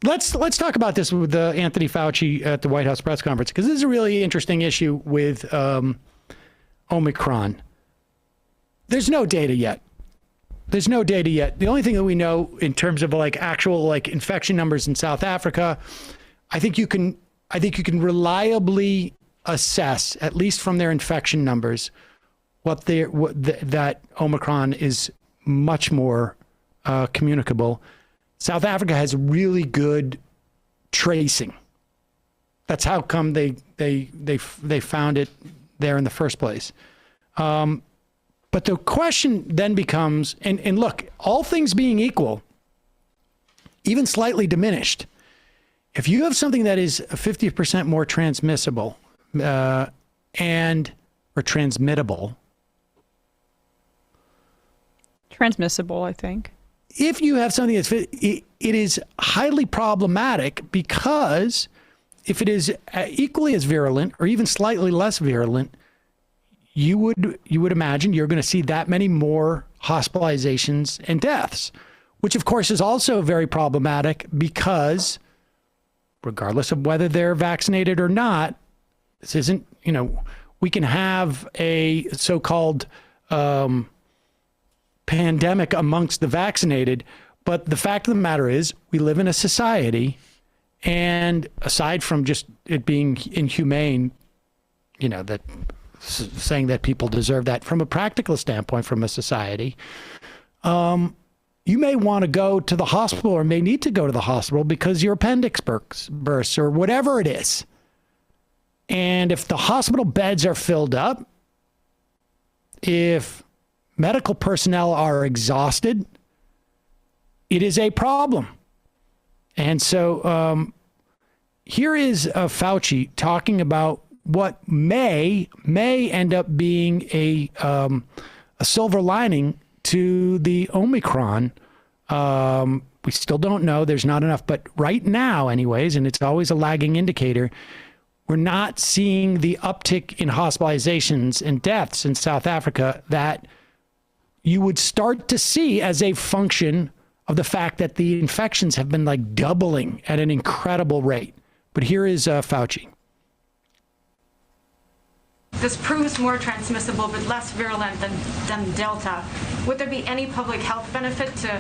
let's talk about this with Anthony Fauci at the White House press conference, because this is a really interesting issue with Omicron. There's no data yet. The only thing that we know in terms of like actual like infection numbers in South Africa, I think you can reliably assess, at least from their infection numbers, that Omicron is much more communicable. South Africa has really good tracing. That's how come they found it there in the first place. But the question then becomes, and look, all things being equal, even slightly diminished, if you have something that is 50% more transmissible or transmittable. Transmissible, I think. If you have something that's, it is highly problematic, because if it is equally as virulent or even slightly less virulent, you would imagine you're going to see that many more hospitalizations and deaths, which of course is also very problematic, because regardless of whether they're vaccinated or not, this isn't, we can have a so-called pandemic amongst the vaccinated, but the fact of the matter is we live in a society, and aside from just it being inhumane, that saying that people deserve that from a practical standpoint from a society, you may want to go to the hospital or may need to go to the hospital because your appendix bursts or whatever it is. And if the hospital beds are filled up, if medical personnel are exhausted, it is a problem. And so here is Fauci talking about what may end up being a silver lining to the Omicron. We still don't know. There's not enough. But right now, anyways, and it's always a lagging indicator, we're not seeing the uptick in hospitalizations and deaths in South Africa that you would start to see as a function of the fact that the infections have been like doubling at an incredible rate. But here is Fauci. This proves more transmissible but less virulent than Delta. Would there be any public health benefit to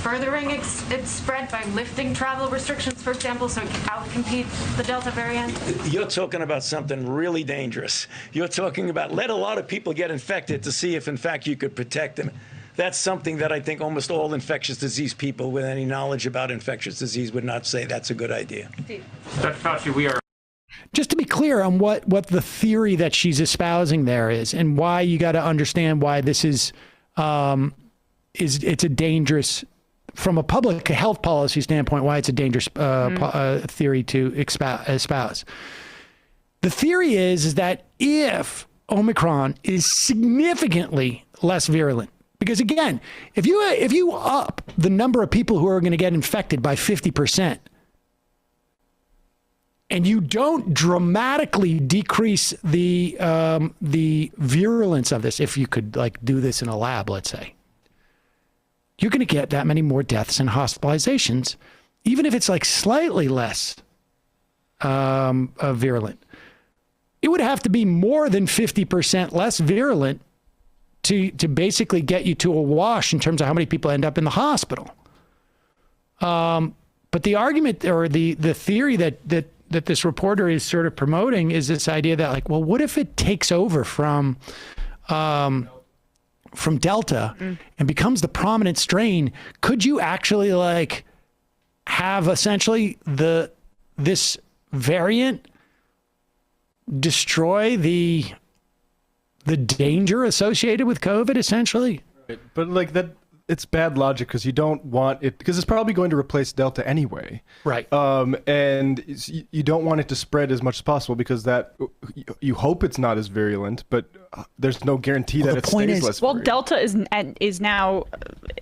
furthering its spread by lifting travel restrictions, for example, so it can outcompete the Delta variant? You're talking about something really dangerous. You're talking about let a lot of people get infected to see if, in fact, you could protect them. That's something that I think almost all infectious disease people with any knowledge about infectious disease would not say that's a good idea. Dr. Fauci, we are... Just to be clear on what the theory that she's espousing there is, and why you got to understand why this is it's a dangerous, from a public health policy standpoint, why it's a dangerous theory to espouse. The theory is that if Omicron is significantly less virulent, because again, if you up the number of people who are going to get infected by 50%, and you don't dramatically decrease the virulence of this, if you could like do this in a lab, let's say, you're going to get that many more deaths and hospitalizations, even if it's like slightly less virulent. It would have to be more than 50% less virulent to basically get you to a wash in terms of how many people end up in the hospital. But the argument, or the theory that this reporter is sort of promoting, is this idea that like, well, what if it takes over from Delta and becomes the prominent strain? Could you actually like have essentially this variant destroy the danger associated with COVID, essentially? Right. But like that, it's bad logic, because you don't want it, because it's probably going to replace Delta anyway. Right. And you don't want it to spread as much as possible, because that you hope it's not as virulent, but there's no guarantee that it stays less virulent. Delta is now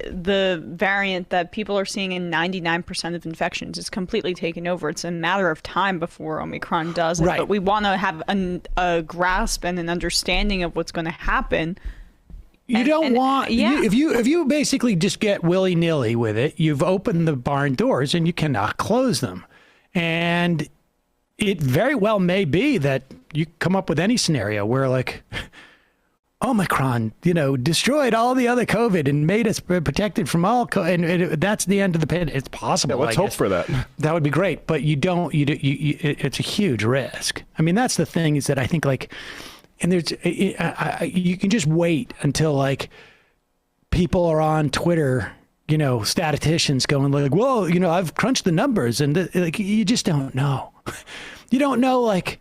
the variant that people are seeing in 99% of infections. It's completely taken over. It's a matter of time before Omicron does it. Right. But we want to have a grasp and an understanding of what's going to happen You don't want, yeah. if you basically just get willy-nilly with it, you've opened the barn doors and you cannot close them. And it very well may be that you come up with any scenario where like Omicron, destroyed all the other COVID and made us protected from all and that's the end of the pandemic. It's possible. Yeah, let's hope for that. That would be great, but it's a huge risk. I mean, that's the thing is that I think like, and you can just wait until like people are on Twitter, statisticians going like, whoa, I've crunched the numbers and like, you just don't know. You don't know, like,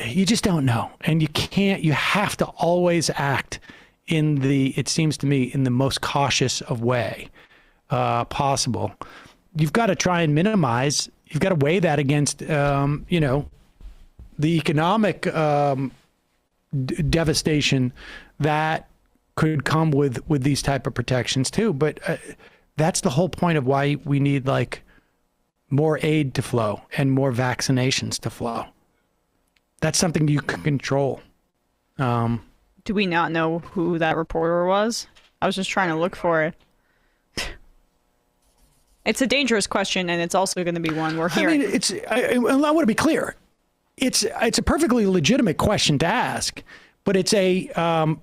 you just don't know. And you have to always act it seems to me, in the most cautious of way possible. You've got to try and minimize, you've got to weigh that against, the economic devastation that could come with these type of protections too. But that's the whole point of why we need like more aid to flow and more vaccinations to flow. That's something you can control. Do we not know who that reporter was? I was just trying to look for it. It's a dangerous question, and it's also going to be one we're hearing. I want to be clear. It's a perfectly legitimate question to ask, but it's the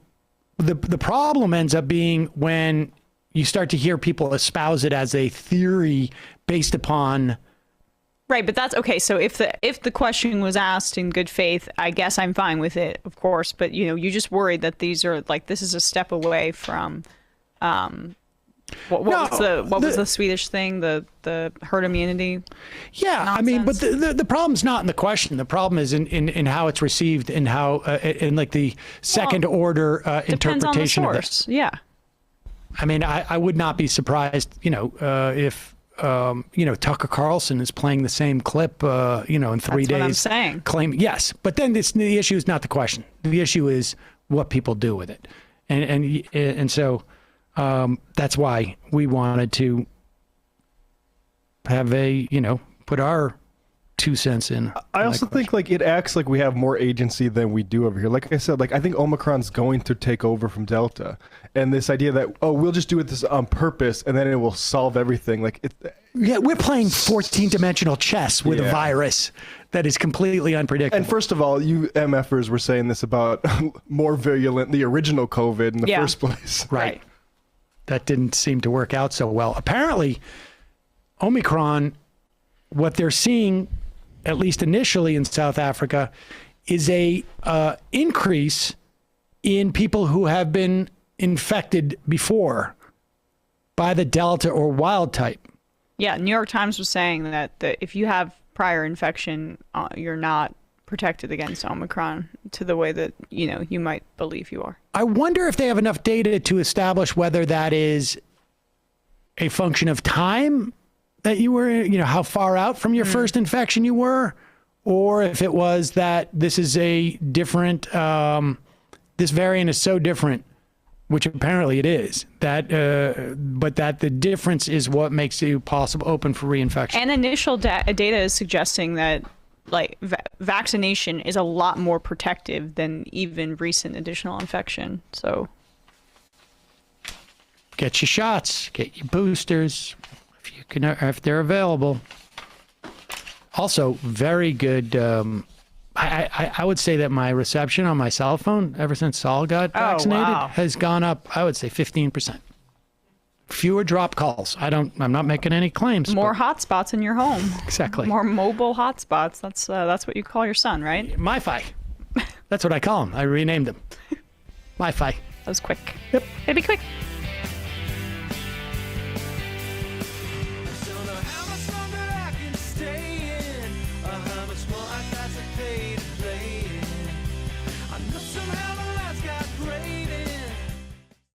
problem ends up being when you start to hear people espouse it as a theory based upon. Right, but that's okay. So if the question was asked in good faith, I guess I'm fine with it, of course. But you just worried that these are like this is a step away from. What was the Swedish thing? The herd immunity. Yeah, nonsense? I mean, but the problem's not in the question. The problem is in how it's received and how in like the second order interpretation on the of source. this. Yeah. I mean, I would not be surprised, if Tucker Carlson is playing the same clip, in 3 days. That's what I'm saying. Yes, but then the issue is not the question. The issue is what people do with it, and so. That's why we wanted to have put our 2 cents in. I also think like it acts like we have more agency than we do over here. Like I said, like I think Omicron's going to take over from Delta, and this idea that we'll just do this on purpose and then it will solve everything. Like yeah, we're playing 14-dimensional chess with a virus that is completely unpredictable. And first of all, you MFers were saying this about more virulent, the original COVID in the first place. Right. That didn't seem to work out so well. Apparently, Omicron, what they're seeing, at least initially in South Africa, is a increase in people who have been infected before by the Delta or wild type. Yeah, New York Times was saying that if you have prior infection, you're not protected against Omicron to the way that, you might believe you are. I wonder if they have enough data to establish whether that is a function of time that you were, how far out from your first infection you were, or if it was that this is a different, this variant is so different, which apparently it is, that, but that the difference is what makes you open for reinfection. And initial data is suggesting that vaccination is a lot more protective than even recent additional infection. So get your shots, get your boosters if you can, if they're available. Also, very good. I would say that my reception on my cell phone ever since Saul got vaccinated has gone up. I would say 15%. Fewer drop calls. I'm not making any claims. More hotspots in your home. Exactly. More mobile hotspots. That's what you call your son, right? MiFi. That's what I call him. I renamed him. MiFi. That was quick. Yep. It'd be quick.